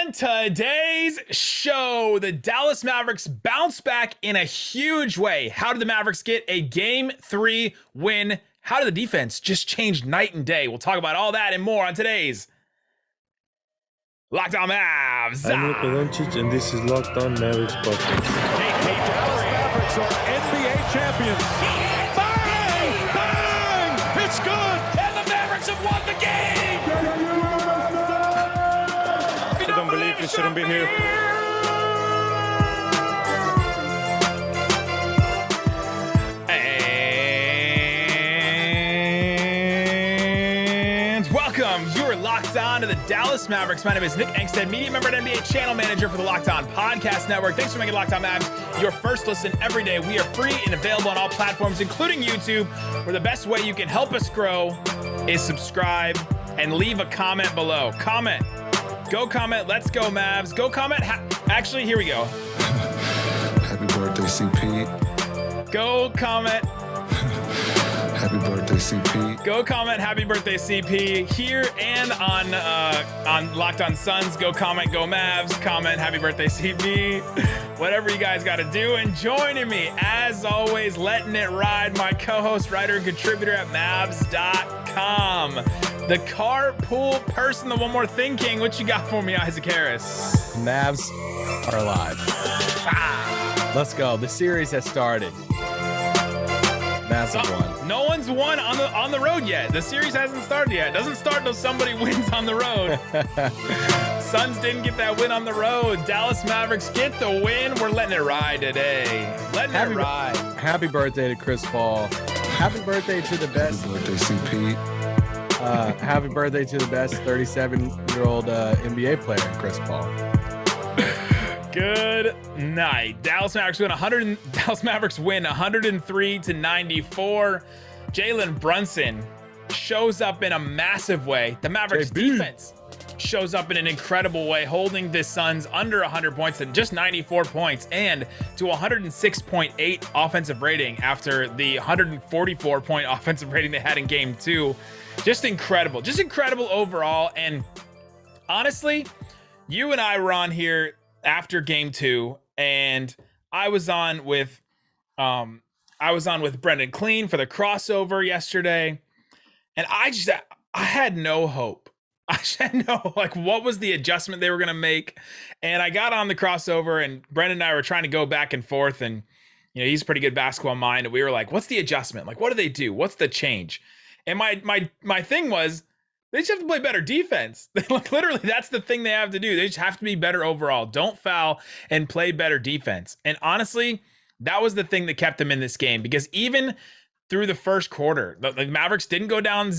On today's show, the Dallas Mavericks bounce back in a huge way. How did the Mavericks get a Game 3 win? How did the defense just change night and day? We'll talk about all that and more on today's Locked On Mavs. I'm Luka Doncic, and this is Locked On Mavericks podcast. The Dallas Mavericks are NBA champions. Bang! Bang! It's good! And the Mavericks have won the game! I don't believe you shouldn't be here. And welcome. You are locked on to the Dallas Mavericks. My name is Nick Angstadt, media member and NBA channel manager for the Locked On Podcast Network. Thanks for making Locked On Mavs your first listen every day. We are free and available on all platforms, including YouTube, where the best way you can help us grow is subscribe and leave a comment below. Comment. Go comment. Let's go, Mavs. Go comment. Actually, here we go. Happy birthday, CP. Go comment. Happy birthday, CP. Go comment. Happy birthday, CP. Here and on Locked On Suns. Go comment. Go Mavs. Comment. Happy birthday, CP. Whatever you guys got to do. And joining me, as always, letting it ride, my co-host, writer, and contributor at Mavs.com. The carpool person, the one more thing king. What you got for me, Isaac Harris? Mavs are alive. Let's go. The series has started. Mavs have won. No one's won on the road yet. The series hasn't started yet. It doesn't start until somebody wins on the road. Suns didn't get that win on the road. Dallas Mavericks get the win. We're letting it ride today. Letting it ride. Happy birthday to Chris Paul. Happy birthday to the best. Happy birthday, CP. Happy birthday to the best 37-year-old NBA player, Chris Paul. Good night. Dallas Mavericks win 103-94. Jalen Brunson shows up in a massive way. The Mavericks defense shows up in an incredible way, holding the Suns under 100 points and just 94 points and to 106.8 offensive rating after the 144-point offensive rating they had in game 2. Just incredible overall. And honestly, you and I were on here after game 2, and I was on with Brendan Clean for the crossover yesterday, and I had no hope. I had no, what was the adjustment they were going to make? And I got on the crossover, and Brendan and I were trying to go back and forth, and he's a pretty good basketball mind, and we were like, what's the adjustment? What do they do? What's the change? And my thing was, they just have to play better defense. Literally, that's the thing they have to do. They just have to be better overall. Don't foul and play better defense. And honestly, that was the thing that kept them in this game, because even through the first quarter, the Mavericks didn't go down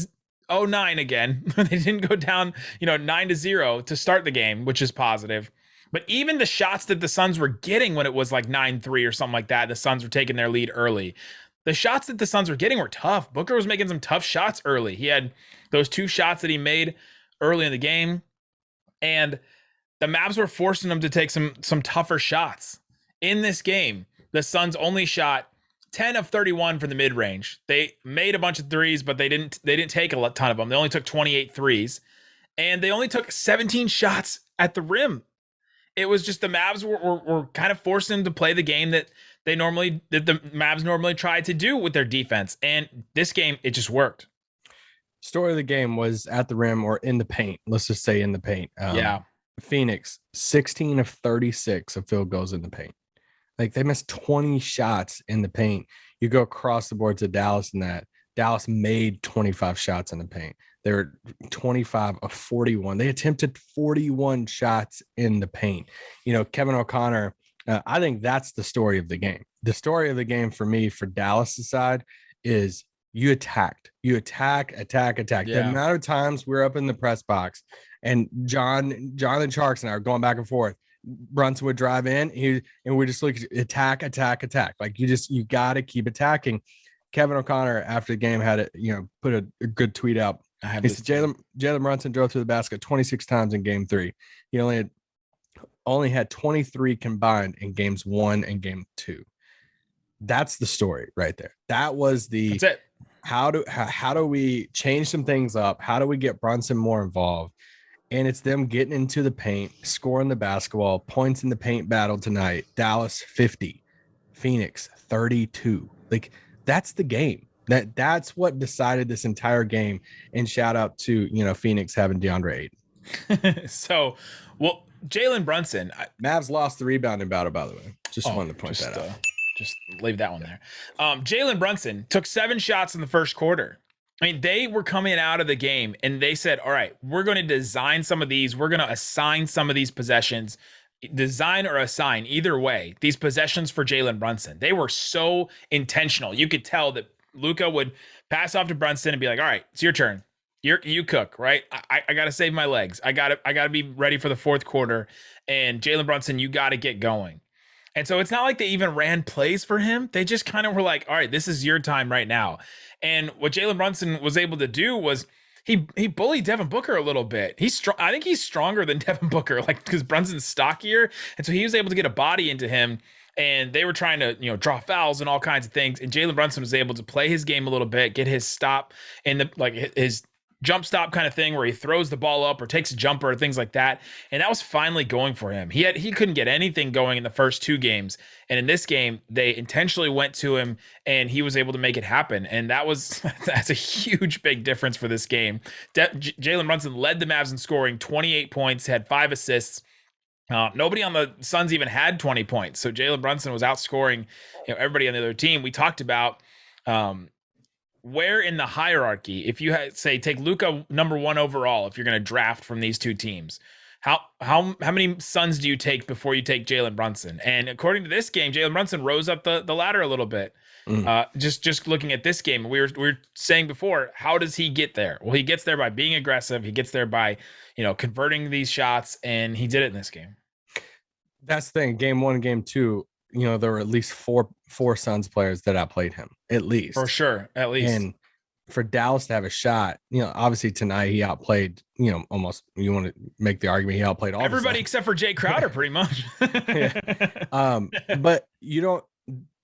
0-9 again. They didn't go down, 9-0 to start the game, which is positive. But even the shots that the Suns were getting when it was like 9-3 or something like that, the Suns were taking their lead early. The shots that the Suns were getting were tough. Booker was making some tough shots early. He had those 2 shots that he made early in the game, and the Mavs were forcing them to take some tougher shots. In this game, the Suns only shot 10 of 31 from the mid-range. They made a bunch of threes, but they didn't take a ton of them. They only took 28 threes, and they only took 17 shots at the rim. It was just the Mavs were kind of forcing them to play the game that the Mavs normally try to do with their defense. And this game, it just worked. Story of the game was at the rim or in the paint. Let's just say in the paint. Phoenix, 16 of 36 of field goals in the paint. They missed 20 shots in the paint. You go across the board to Dallas in that. Dallas made 25 shots in the paint. They were 25 of 41. They attempted 41 shots in the paint. Kevin O'Connor, I think that's the story of the game. The story of the game for me, for Dallas' side, is you attacked. You attack. Yeah. The amount of times we're up in the press box and Jonathan Sharks and I are going back and forth. Brunson would drive in and we just look attack. You got to keep attacking. Kevin O'Connor after the game had put a good tweet out. He said Jalen Brunson drove through the basket 26 times in game 3. He only had 23 combined in games 1 and game 2. That's the story right there. That's it. How do we change some things up? How do we get Brunson more involved? And it's them getting into the paint, scoring the basketball, points in the paint battle tonight. Dallas 50, Phoenix 32. Like, that's the game. That's what decided this entire game. And shout out to, Phoenix having DeAndre Ayton. So, well, Jalen Brunson. Mavs lost the rebounding battle, by the way. Just wanted to point that out. Just leave that one there. Jalen Brunson took 7 shots in the first quarter. I mean, they were coming out of the game and they said, all right, we're going to design some of these. We're going to assign some of these possessions, design or assign, either way, these possessions for Jalen Brunson. They were so intentional. You could tell that Luka would pass off to Brunson and be like, all right, it's your turn. You cook, right? I got to save my legs. I got to be ready for the fourth quarter. And Jalen Brunson, you got to get going. And so it's not like they even ran plays for him. They just kind of were like, all right, this is your time right now. And what Jalen Brunson was able to do was he bullied Devin Booker a little bit. He's strong. I think he's stronger than Devin Booker, like, because Brunson's stockier. And so he was able to get a body into him. And they were trying to, draw fouls and all kinds of things. And Jalen Brunson was able to play his game a little bit, get his stop in his jump stop kind of thing where he throws the ball up or takes a jumper or things like that. And that was finally going for him. He couldn't get anything going in the first 2 games. And in this game, they intentionally went to him and he was able to make it happen. And that's a huge, big difference for this game. Jalen Brunson led the Mavs in scoring, 28 points, had 5 assists. Nobody on the Suns even had 20 points. So Jalen Brunson was outscoring everybody on the other team. We talked about where in the hierarchy, if you had, say, take Luka number 1 overall, if you're going to draft from these 2 teams, how many Suns do you take before you take Jalen Brunson? And according to this game, Jalen Brunson rose up the ladder a little bit. Just looking at this game, we were saying before, how does he get there? Well, he gets there by being aggressive. He gets there by converting these shots, and he did it in this game. That's the thing. Game 1, game 2. There were at least four Suns players that outplayed him, at least. For sure, at least. And for Dallas to have a shot, obviously tonight he outplayed, almost, you want to make the argument he outplayed all everybody except for Jay Crowder, pretty much. But you don't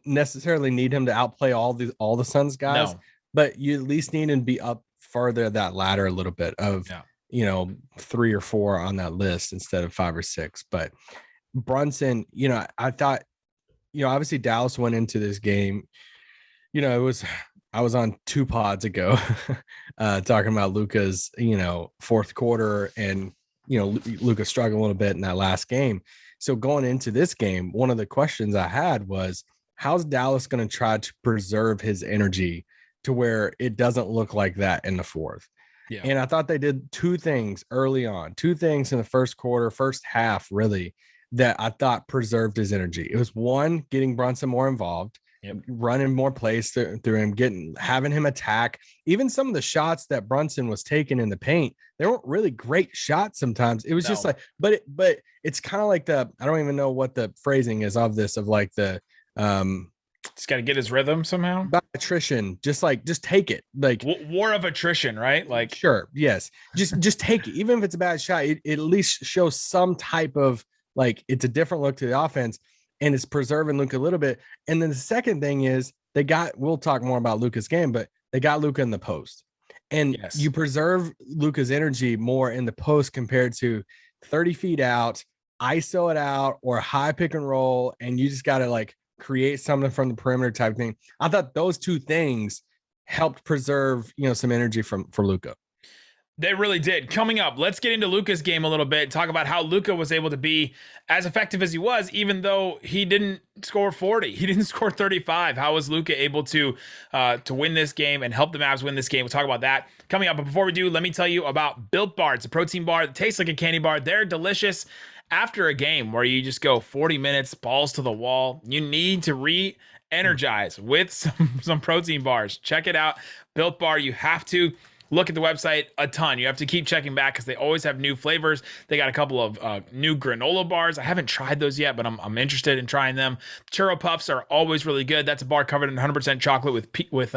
necessarily need him to outplay all the Suns guys, but you at least need him to be up further that ladder a little bit of, 3 or 4 on that list instead of 5 or 6. But Brunson, I thought, obviously Dallas went into this game, I was on 2 pods ago talking about Luka's, fourth quarter and, Luka struggled a little bit in that last game. So going into this game, one of the questions I had was, how's Dallas going to try to preserve his energy to where it doesn't look like that in the fourth? Yeah. And I thought they did 2 things early on, 2 things in the first quarter, first half, really, that I thought preserved his energy. It was 1, getting Brunson more involved, running more plays through him, having him attack. Even some of the shots that Brunson was taking in the paint, they weren't really great shots sometimes. It was just like, but it's kind of like I don't even know what the phrasing is of this, of like the, he's got to get his rhythm somehow. By attrition, just take it. Like war of attrition, right? Like, sure. Yes. Just take it. Even if it's a bad shot, it at least shows some type of, like, it's a different look to the offense and it's preserving Luka a little bit. And then the second thing is we'll talk more about Luka's game, but they got Luka in the post, and you preserve Luka's energy more in the post compared to 30 feet out, ISO it out, or high pick and roll. And you just got to like create something from the perimeter type thing. I thought those 2 things helped preserve, some energy for Luka. They really did. Coming up, let's get into Luka's game a little bit, talk about how Luka was able to be as effective as he was, even though he didn't score 40. He didn't score 35. How was Luka able to win this game and help the Mavs win this game? We'll talk about that coming up. But before we do, let me tell you about Built Bar. It's a protein bar that tastes like a candy bar. They're delicious. After a game where you just go 40 minutes, balls to the wall, you need to re-energize with some protein bars. Check it out. Built Bar. You have to look at the website a ton. You have to keep checking back because they always have new flavors. They got a couple of new granola bars. I haven't tried those yet, but I'm interested in trying them. Churro Puffs are always really good. That's a bar covered in 100% chocolate with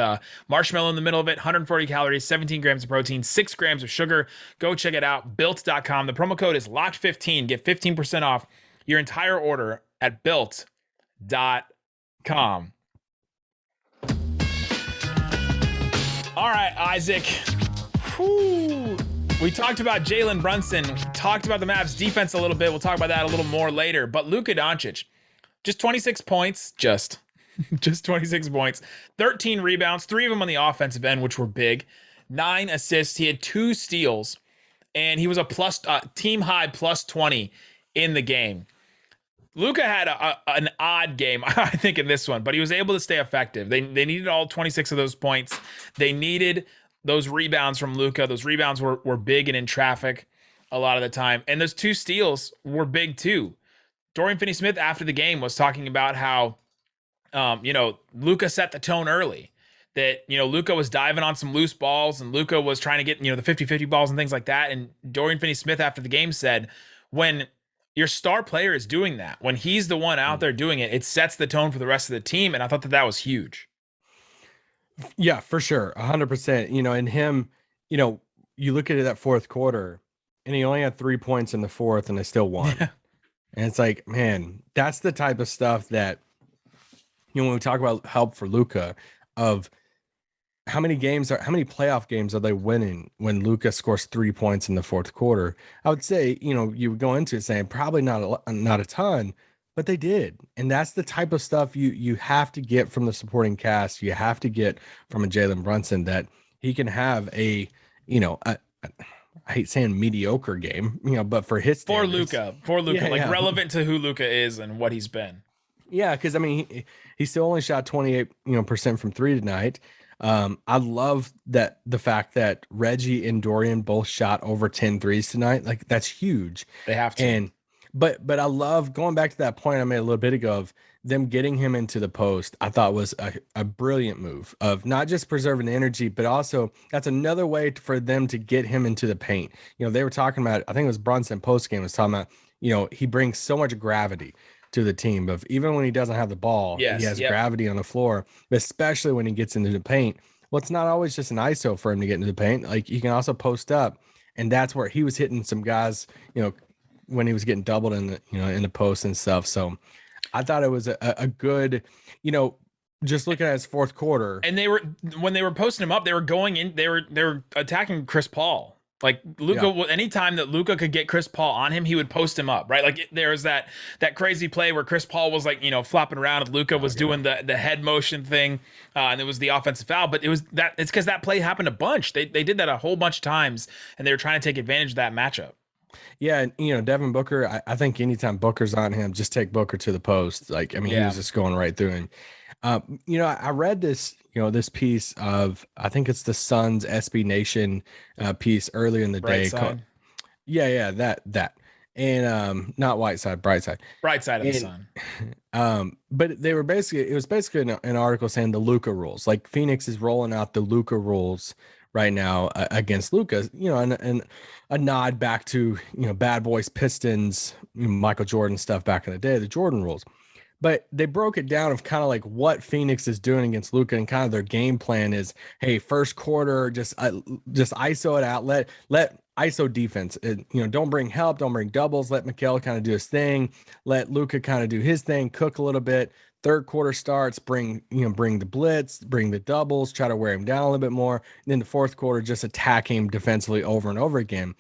marshmallow in the middle of it. 140 calories, 17 grams of protein, 6 grams of sugar. Go check it out. Built.com. The promo code is LOCKED15. Get 15% off your entire order at Built.com. All right, Isaac. Whew. We talked about Jalen Brunson, talked about the Mavs defense a little bit. We'll talk about that a little more later. But Luka Doncic, just 26 points, just 26 points, 13 rebounds, 3 of them on the offensive end, which were big, 9 assists. He had 2 steals, and he was a team high plus 20 in the game. Luka had an odd game, I think, in this one, but he was able to stay effective. They needed all 26 of those points. They needed those rebounds from Luka. Those rebounds were big and in traffic a lot of the time. And those 2 steals were big too. Dorian Finney-Smith after the game was talking about how, Luka set the tone early. That, Luka was diving on some loose balls and Luka was trying to get, the 50-50 balls and things like that. And Dorian Finney-Smith after the game said, when your star player is doing that, when he's the one out there doing it, it sets the tone for the rest of the team. And I thought that was huge. Yeah, for sure. 100%. And him, you look at it that fourth quarter and he only had 3 points in the fourth and they still won. Yeah. And it's like, man, that's the type of stuff that, when we talk about help for Luka, of how many playoff games are they winning when Luka scores 3 points in the fourth quarter? I would say, you would go into it saying probably not a ton, but they did. And that's the type of stuff you have to get from the supporting cast. You have to get from a Jalen Brunson, that he can have I hate saying mediocre game, but for his standards, for Luka, relevant to who Luka is and what he's been. Yeah, because he still only shot 28% from 3 tonight. I love that the fact that Reggie and Dorian both shot over 10 threes tonight. Like, that's huge. They have to. But I love going back to that point I made a little bit ago of them getting him into the post. I thought was a brilliant move of not just preserving the energy, but also that's another way for them to get him into the paint. They were talking about, I think it was Brunson post game was talking about, he brings so much gravity to the team, but even when he doesn't have the ball, he has gravity on the floor, especially when he ggets into the paint. Well, it's not always just an ISO for him to get into the paint. Like, he can also post up, and that's where he was hitting some guys, when he was getting doubled in the, in the post and stuff. So I thought it was a good, just looking at his fourth quarter. And when they were posting him up, they were going in, they were attacking Chris Paul. Like, Luka, anytime that Luka could get Chris Paul on him, he would post him up, right? Like, there was that crazy play where Chris Paul was like, flopping around, and Luka was doing the head motion thing, and it was the offensive foul. But it's because that play happened a bunch. They did that a whole bunch of times, and they were trying to take advantage of that matchup. Yeah, and Devin Booker, I think anytime Booker's on him, just take Booker to the post. Like, he was just going right through him. I read this, this piece of, I think it's the Suns SB Nation piece earlier in the day. Called, that. And not White Side, Bright Side. Bright Side of the Sun. But it was basically an article saying the Luka rules. Like, Phoenix is rolling out the Luka rules right now against Luka, and a nod back to, Bad Boys Pistons, Michael Jordan stuff back in the day, the Jordan rules. But they broke it down of kind of like what Phoenix is doing against Luka, and kind of their game plan is, hey, first quarter, just ISO it out, let ISO defense, don't bring help, don't bring doubles, let Mikal kind of do his thing, let Luka kind of do his thing, cook a little bit. Third quarter starts, bring the blitz, bring the doubles, try to wear him down a little bit more. And then the fourth quarter, just attack him defensively over and over again.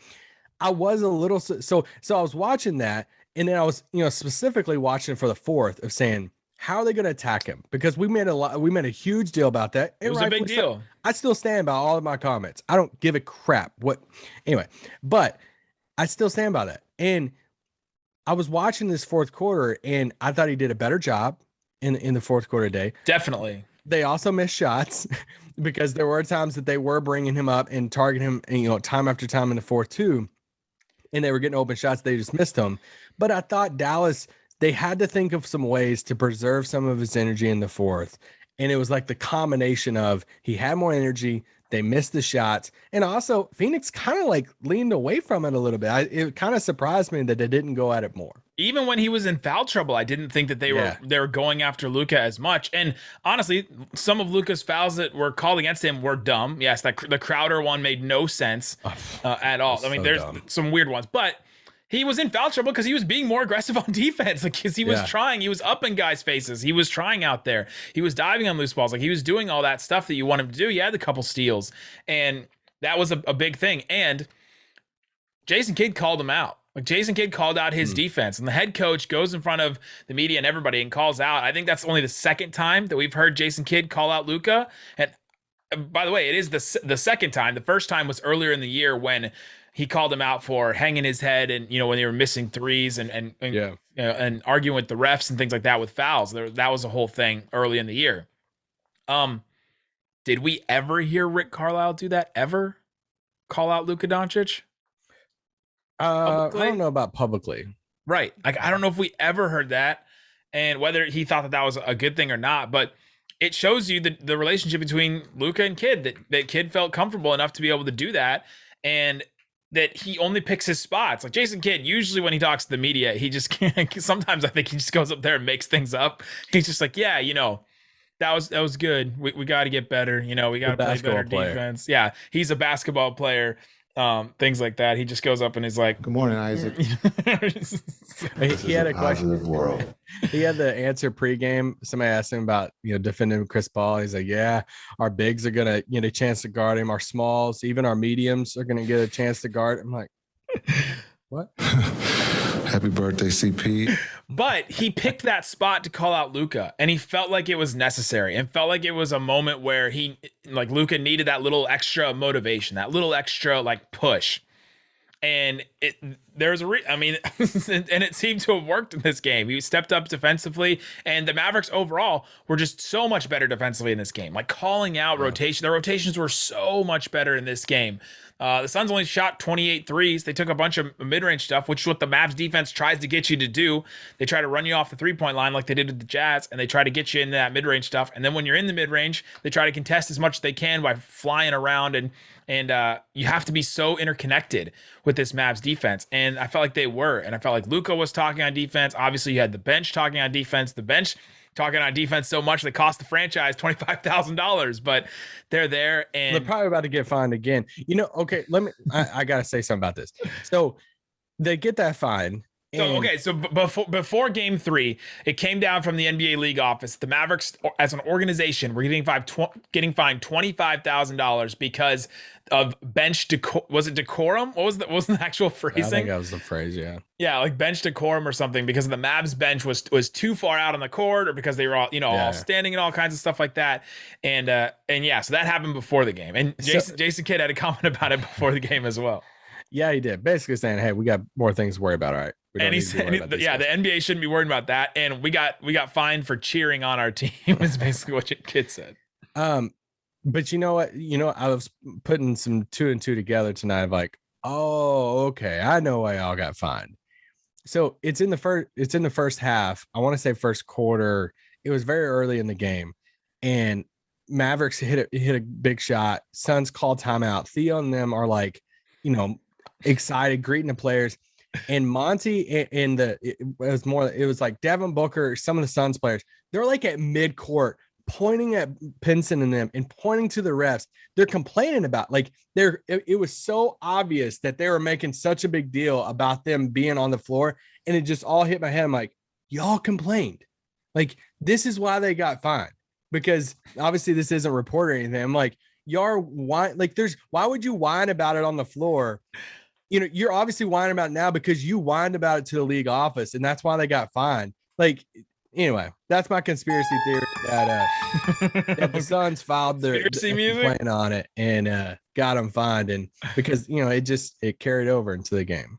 I was a little, so I was watching that. And then I was, specifically watching for the fourth of saying, how are they going to attack him? Because we made a huge deal about that. It was a big deal. I still stand by all of my comments. I don't give a crap anyway, but I still stand by that. And I was watching this fourth quarter, and I thought he did a better job in the fourth quarter day. Definitely. They also missed shots because there were times that they were bringing him up and targeting him, and, time after time in the fourth too. And they were getting open shots. They just missed them. But I thought Dallas, they had to think of some ways to preserve some of his energy in the fourth. And it was like the combination of he had more energy, they missed the shots, and also Phoenix kind of like leaned away from it a little bit. It kind of surprised me that they didn't go at it more. Even when he was in foul trouble, I didn't think that they were going after Luka as much. And honestly, some of Luka's fouls that were called against him were dumb. Yes, the Crowder one made no sense at all. I mean, there's some weird ones, but he was in foul trouble because he was being more aggressive on defense. Like, because he was trying, he was up in guys' faces. He was trying out there. He was diving on loose balls. Like, he was doing all that stuff that you want him to do. He had a couple steals, and that was a big thing. And Jason Kidd called him out. Like Jason Kidd called out his defense, and the head coach goes in front of the media and everybody and calls out. I think that's only the second time that we've heard Jason Kidd call out Luka. And by the way, it is the second time. The first time was earlier in the year when he called him out for hanging his head and, when they were missing threes and arguing with the refs and things like that with fouls. That was a whole thing early in the year. Did we ever hear Rick Carlisle do that? Ever call out Luka Doncic? I don't know about publicly. Right. Like, I don't know if we ever heard that and whether he thought that was a good thing or not, but it shows you the relationship between Luka and Kidd, that Kidd felt comfortable enough to be able to do that, and that he only picks his spots. Like Jason Kidd, usually when he talks to the media, he just can't. Sometimes I think he just goes up there and makes things up. He's just like, yeah, that was good. We got to get better. We got to play better defense. Yeah, he's a basketball player. Things like that. He just goes up and he's like, "Good morning, Isaac." He had a question. World. He had the answer pregame. Somebody asked him about defending Chris Paul. He's like, "Yeah, our bigs are gonna get a chance to guard him. Our smalls, even our mediums, are gonna get a chance to guard." I'm like, what? Happy birthday, CP. But he picked that spot to call out Luka, and he felt like it was necessary and felt like it was a moment where Luka needed that little extra motivation, that little extra push. And and it seemed to have worked in this game. He stepped up defensively, and the Mavericks overall were just so much better defensively in this game. Like calling out rotation, the rotations were so much better in this game. The Suns only shot 28 threes. They took a bunch of mid-range stuff, which is what the Mavs defense tries to get you to do. They try to run you off the three-point line like they did with the Jazz, and they try to get you into that mid-range stuff. And then when you're in the mid-range, they try to contest as much as they can by flying around, and you have to be so interconnected with this Mavs defense. And I felt like they were. And I felt like Luka was talking on defense. Obviously, you had the bench talking on defense. The bench talking on defense so much they cost the franchise $25,000, but they're there, and they're probably about to get fined again. Okay, I gotta say something about this. So they get that fine. So before game 3, it came down from the NBA league office. The Mavericks, as an organization, were getting fined $25,000 because of bench was it decorum? What was the actual phrasing? I think that was the phrase. Yeah, like bench decorum or something, because the Mavs bench was too far out on the court, or because they were all all standing and all kinds of stuff like that. And so that happened before the game. And Jason Kidd had a comment about it before the game as well. Yeah, he did. Basically saying, "Hey, we got more things to worry about." All right. And he said, the NBA shouldn't be worried about that. And we got fined for cheering on our team. Is basically what Kidd said. But you know what? I was putting some 2 and 2 together tonight of like, oh, okay, I know why y'all got fined. So it's in the first half. I want to say first quarter. It was very early in the game, and Mavericks hit a big shot. Suns call timeout. Theo and them are like, excited, greeting the players. And Monty and it was like Devin Booker, some of the Suns players, they're like at midcourt pointing at Pinson and them and pointing to the refs. They're complaining about it was so obvious that they were making such a big deal about them being on the floor, and it just all hit my head. I'm like, y'all complained. Like, this is why they got fined, because obviously this isn't reported or anything. I'm like, y'all whine, why would you whine about it on the floor? You're obviously whining about it now because you whined about it to the league office, and that's why they got fined. Anyway, that's my conspiracy theory that the Suns filed their complaint on it and got them fined, and because it carried over into the game.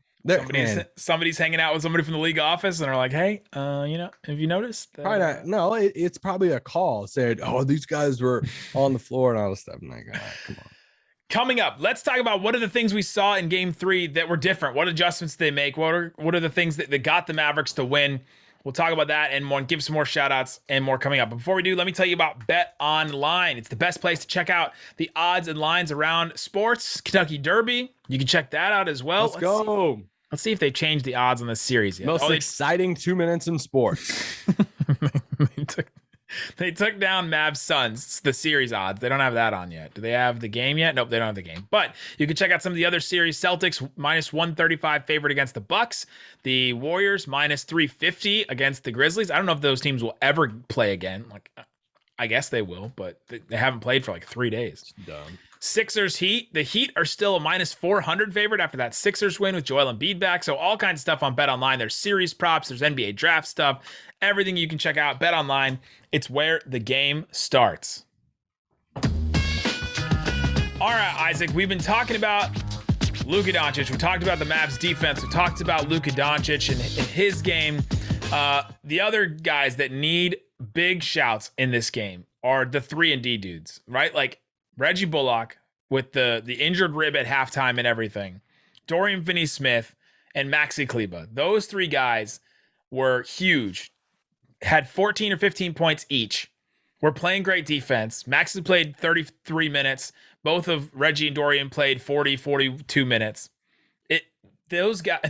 Somebody's hanging out with somebody from the league office and are like, "Hey, have you noticed?" Probably not. No, it's probably a call said, "Oh, these guys were on the floor and all this stuff." I'm like, all right, come on. Coming up, let's talk about what are the things we saw in game 3 that were different. What adjustments did they make? What are the things that got the Mavericks to win? We'll talk about that and more, and give some more shout outs and more coming up. But before we do, let me tell you about BetOnline. It's the best place to check out the odds and lines around sports. Kentucky Derby, you can check that out as well. Let's go. Let's see if they've changed the odds on this series yet. Most exciting 2 minutes in sports. They took down Mavs Suns. It's the series odds. They don't have that on yet. Do they have the game yet? Nope, they don't have the game. But you can check out some of the other series. Celtics -135 favorite against the Bucks. The Warriors -350 against the Grizzlies. I don't know if those teams will ever play again. I guess they will, but they haven't played for 3 days. It's dumb. Sixers Heat. The Heat are still a minus 400 favorite after that Sixers win with Joel Embiid back. So all kinds of stuff on BetOnline. There's series props. There's NBA draft stuff. Everything you can check out. BetOnline. It's where the game starts. All right, Isaac. We've been talking about Luka Doncic. We talked about the Mavs defense. We talked about Luka Doncic and his game. The other guys that need big shouts in this game are the 3-and-D dudes, right? Like Reggie Bullock with the injured rib at halftime and everything. Dorian Finney-Smith and Maxi Kleber. Those three guys were huge. Had 14 or 15 points each. Were playing great defense. Maxi played 33 minutes. Both of Reggie and Dorian played 40, 42 minutes. Those guys,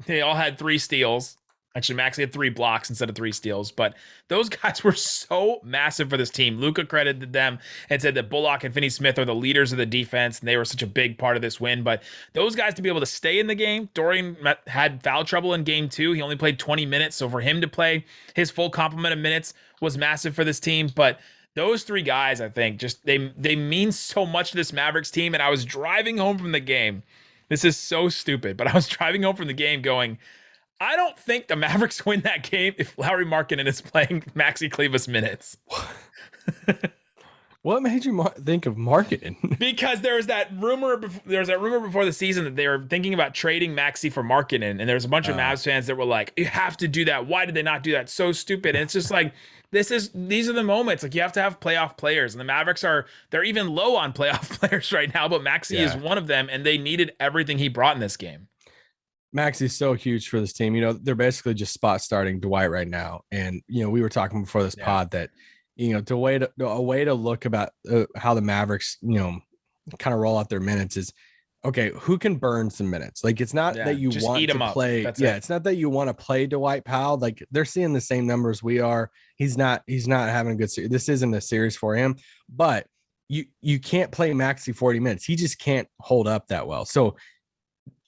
they all had 3 steals. Actually, Maxi had 3 blocks instead of 3 steals, but those guys were so massive for this team. Luka credited them and said that Bullock and Finney-Smith are the leaders of the defense, and they were such a big part of this win. But those guys to be able to stay in the game, Dorian had foul trouble in game 2. He only played 20 minutes, so for him to play his full complement of minutes was massive for this team. But those 3 guys, I think, just they mean so much to this Mavericks team. And I was driving home from the game. This is so stupid, but I was driving home from the game going, I don't think the Mavericks win that game if Lauri Markkanen is playing Maxi Kleber's minutes. What made you think of Markkanen? Because there was that rumor before the season that they were thinking about trading Maxi for Markkanen, and there was a bunch of Mavs fans that were like, "You have to do that. Why did they not do that? So stupid." And it's just like these are the moments. Like you have to have playoff players, and the Mavericks they're even low on playoff players right now, but Maxi is one of them, and they needed everything he brought in this game. Maxi's so huge for this team. You know, they're basically just spot starting Dwight right now. And, you know, we were talking before this pod that, you know, a way to look about how the Mavericks, you know, kind of roll out their minutes is, okay, who can burn some minutes? Like, it's not that you want to play. It's not that you want to play Dwight Powell. Like they're seeing the same numbers we are. He's not having a good series. This isn't a series for him, but you can't play Maxi 40 minutes. He just can't hold up that well. So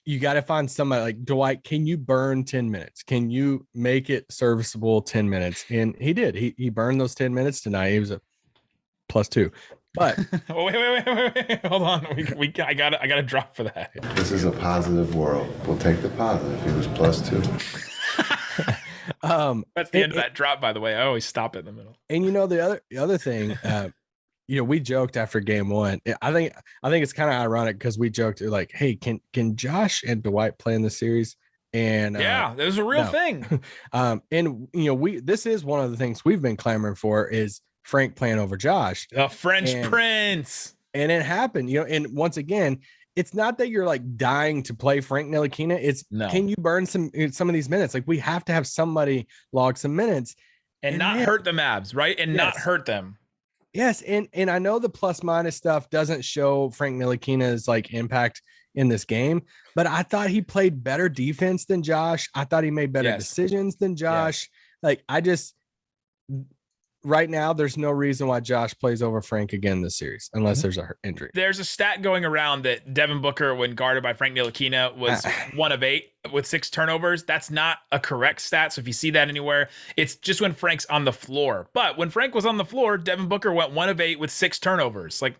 you got to find somebody like Dwight. Can you burn 10 minutes? Can you make it serviceable 10 minutes? And he did. He burned those 10 minutes tonight. He was a +2. But wait. Hold on. I gotta drop for that. This is a positive world. We'll take the positive. He was +2. That's the end of that drop, by the way. I always stop it in the middle. And you know, the other thing, you know, we joked after game 1. I think it's kind of ironic because we joked like, hey, can Josh and Dwight play in the series? And that was a real thing. And you know, this is one of the things we've been clamoring for is Frank playing over Josh, the French Prince. And it happened, you know, and once again, it's not that you're like dying to play Frank Ntilikina. Can you burn some of these minutes? Like we have to have somebody log some minutes and not hurt the Mavs, right? And not hurt them. Yes, and I know the plus minus stuff doesn't show Frank Ntilikina's like impact in this game, but I thought he played better defense than Josh. I thought he made better decisions than Josh. Like right now, there's no reason why Josh plays over Frank again this series, unless there's an injury. There's a stat going around that Devin Booker, when guarded by Frank Ntilikina, was 1 of 8 with 6 turnovers. That's not a correct stat. So if you see that anywhere, it's just when Frank's on the floor. But when Frank was on the floor, Devin Booker went 1 of 8 with 6 turnovers. Like,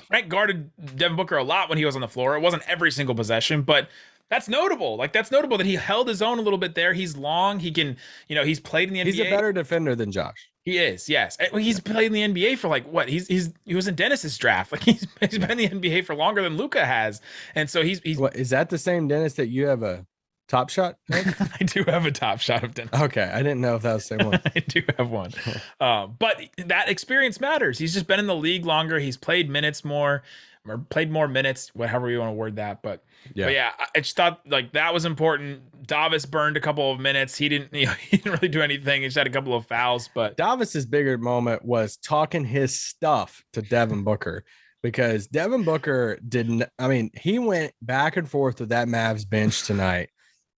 Frank guarded Devin Booker a lot when he was on the floor. It wasn't every single possession, but that's notable. Like, that's notable that he held his own a little bit there. He's long. He can, you know, he's played in the NBA. He's a better defender than Josh. He is, yes. He's played in the NBA for like what? He was in Dennis's draft. Like he's been in the NBA for longer than Luka has, and so he's. What, is that the same Dennis that you have a Top Shot? I do have a Top Shot of Dennis. Okay, I didn't know if that was the same one. I do have one, but that experience matters. He's just been in the league longer. He's played minutes more, or played more minutes, whatever you want to word that. But yeah, I just thought like that was important. Davis burned a couple of minutes. He didn't really do anything. He just had a couple of fouls. But Davis's bigger moment was talking his stuff to Devin Booker, because Devin Booker didn't. I mean, he went back and forth with that Mavs bench tonight,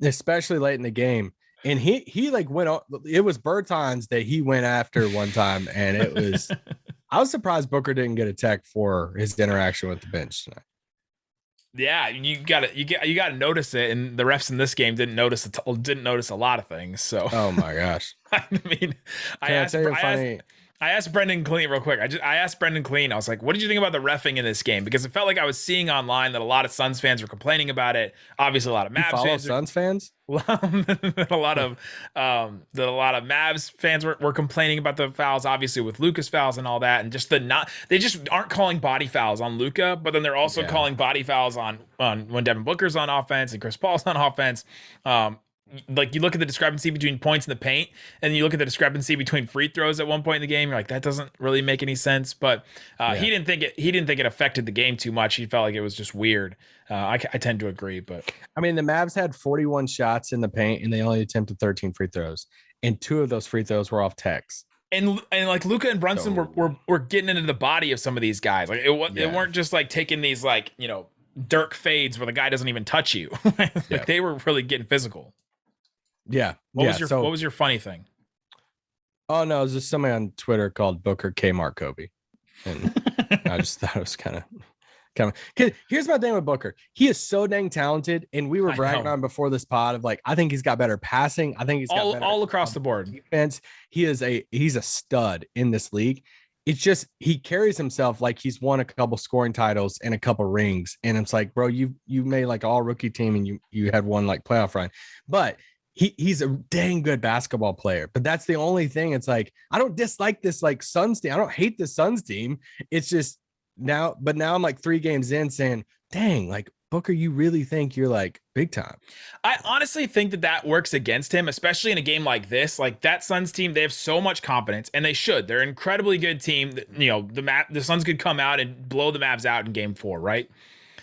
especially late in the game. And he like went. It was Bertans that he went after one time, and it was. I was surprised Booker didn't get a tech for his interaction with the bench tonight. Yeah, you gotta notice it, and the refs in this game didn't notice I asked Brendan Clean real quick. I asked Brendan Clean. I was like, "What did you think about the reffing in this game?" Because it felt like I was seeing online that a lot of Suns fans were complaining about it. Obviously, a lot of Mavs fans. Suns fans. a lot of Mavs fans were complaining about the fouls, obviously with Luka's fouls and all that, and just they just aren't calling body fouls on Luka, but then they're also calling body fouls on when Devin Booker's on offense and Chris Paul's on offense. Like you look at the discrepancy between points in the paint, and you look at the discrepancy between free throws at one point in the game. You're like, that doesn't really make any sense. But he didn't think it affected the game too much. He felt like it was just weird. I tend to agree, but I mean, the Mavs had 41 shots in the paint, and they only attempted 13 free throws, and 2 of those free throws were off techs. And like Luka and Brunson were getting into the body of some of these guys. Like it weren't just like taking these like Dirk fades where the guy doesn't even touch you. Like they were really getting physical. Yeah. What was your funny thing? Oh no, it was just somebody on Twitter called Booker Kmart Kobe, and I just thought it was kind of. Here's my thing with Booker. He is so dang talented, and we were bragging on before this pod of like, I think he's got better passing. I think he's got all across the board defense. He's a stud in this league. It's just he carries himself like he's won a couple scoring titles and a couple rings, and it's like, bro, you made like all rookie team, and you had one like playoff run, but. He's a dang good basketball player, but that's the only thing. It's like, I don't dislike this like Suns team. I don't hate the Suns team. It's just now I'm like 3 games in saying, dang, like Booker, you really think you're like big time? I honestly think that works against him, especially in a game like this. Like that Suns team, they have so much confidence, and they should. They're an incredibly good team. The Suns could come out and blow the Mavs out in game 4, right?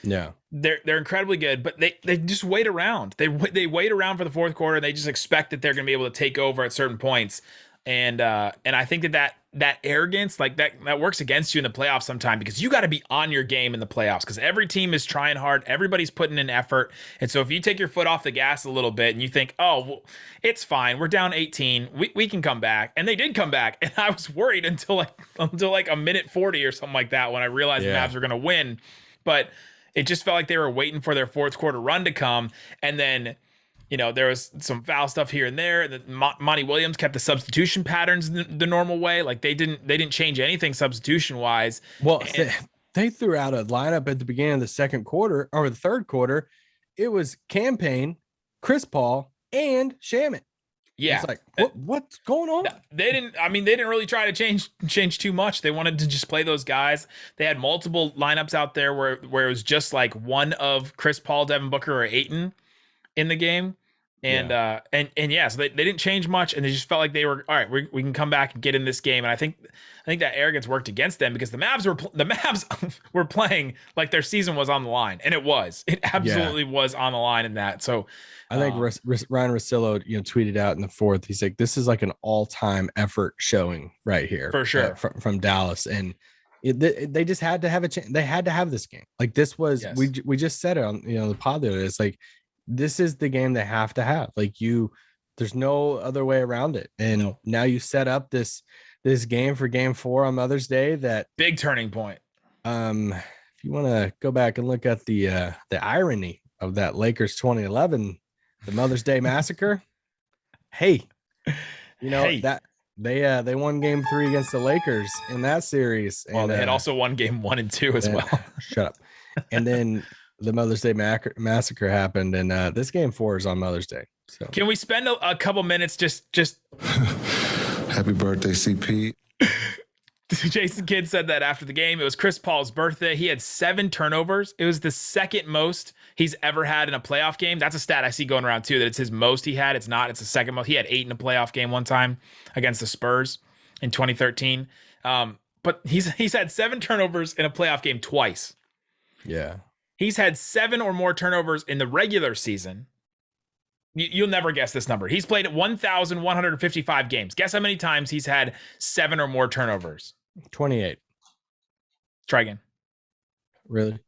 Yeah. They're incredibly good, but they just wait around. They wait around for the fourth quarter. And they just expect that they're going to be able to take over at certain points. And I think that arrogance, like that works against you in the playoffs sometime, because you got to be on your game in the playoffs, because every team is trying hard. Everybody's putting in effort. And so if you take your foot off the gas a little bit and you think, oh, well, it's fine, we're down 18, we can come back. And they did come back. And I was worried until like a minute 40 or something like that when I realized the Mavs were going to win. But it just felt like they were waiting for their fourth quarter run to come. And then, there was some foul stuff here and there. Monty Williams kept the substitution patterns the normal way. Like they didn't change anything substitution wise. Well, they threw out a lineup at the beginning of the second quarter or the third quarter. It was Campaign, Chris Paul, and Shaman. Yeah. It's like, what's going on? They didn't really try to change too much. They wanted to just play those guys. They had multiple lineups out there where it was just like one of Chris Paul, Devin Booker, or Ayton in the game. And so they didn't change much, and they just felt like they were all right. We can come back and get in this game. And I think that arrogance worked against them, because the Mavs were playing like their season was on the line, and it absolutely was on the line in that. So I think Ryan Russillo, tweeted out in the fourth. He's like, "This is like an all-time effort showing right here for sure from Dallas." And they just had to have a chance. They had to have this game. Like this was we just said it on the pod there. It's like, this is the game they have to have. Like there's no other way around it. And now you set up this game for game 4 on Mother's Day. That big turning point. If you want to go back and look at the irony of that Lakers 2011, the Mother's Day massacre. Hey, that they won game 3 against the Lakers in that series. Well, and they had also won game 1 and 2 as well. Shut up. And then the Mother's Day massacre happened, and this game 4 is on Mother's Day. So can we spend a couple minutes just Happy birthday, CP. Jason Kidd said that after the game. It was Chris Paul's birthday. He had 7 turnovers. It was the second most he's ever had in a playoff game. That's a stat I see going around too, that it's his most he had. It's not. It's the second most. He had 8 in a playoff game one time against the Spurs in 2013. But he's had 7 turnovers in a playoff game twice. Yeah. He's had 7 or more turnovers in the regular season. You'll never guess this number. He's played 1,155 games. Guess how many times he's had 7 or more turnovers? 28. Try again. Really?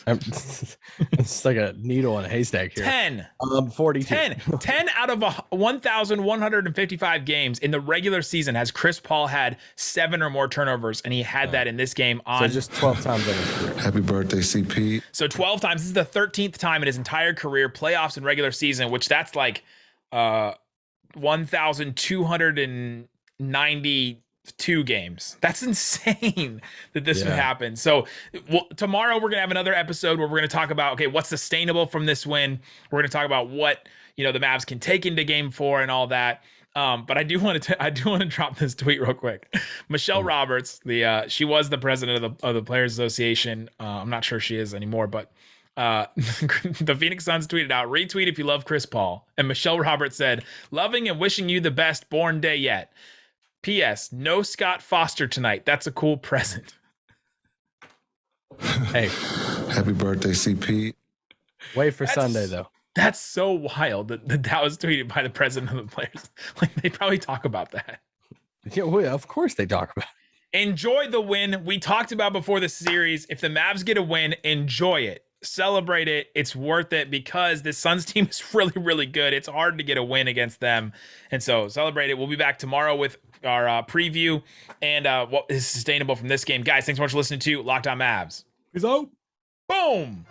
It's like a needle in a haystack here. 10. 42. 10 out of 1,155 games in the regular season has Chris Paul had 7 or more turnovers, and he had that in this game So just 12 times in his career. Happy birthday, CP. So 12 times. This is the 13th time in his entire career, playoffs and regular season, which that's like 1,290 2 games. That's insane that this would happen. So tomorrow we're gonna have another episode where we're gonna talk about, okay, what's sustainable from this win. We're gonna talk about what the Mavs can take into Game 4 and all that. But I do want to drop this tweet real quick. Michelle Roberts, she was the president of the Players Association. I'm not sure she is anymore, but the Phoenix Suns tweeted out, retweet if you love Chris Paul. And Michelle Roberts said, loving and wishing you the best born day yet. P.S. No Scott Foster tonight. That's a cool present. Hey. Happy birthday, CP. Wait for Sunday, though. That's so wild that was tweeted by the president of the Players. Like, they probably talk about that. Yeah, well, of course they talk about it. Enjoy the win. We talked about before the series, if the Mavs get a win, enjoy it. Celebrate it. It's worth it because this Suns team is really, really good. It's hard to get a win against them. And so celebrate it. We'll be back tomorrow with our preview and what is sustainable from this game. Guys, thanks so much for listening to Locked On Mavs. Peace out. Boom.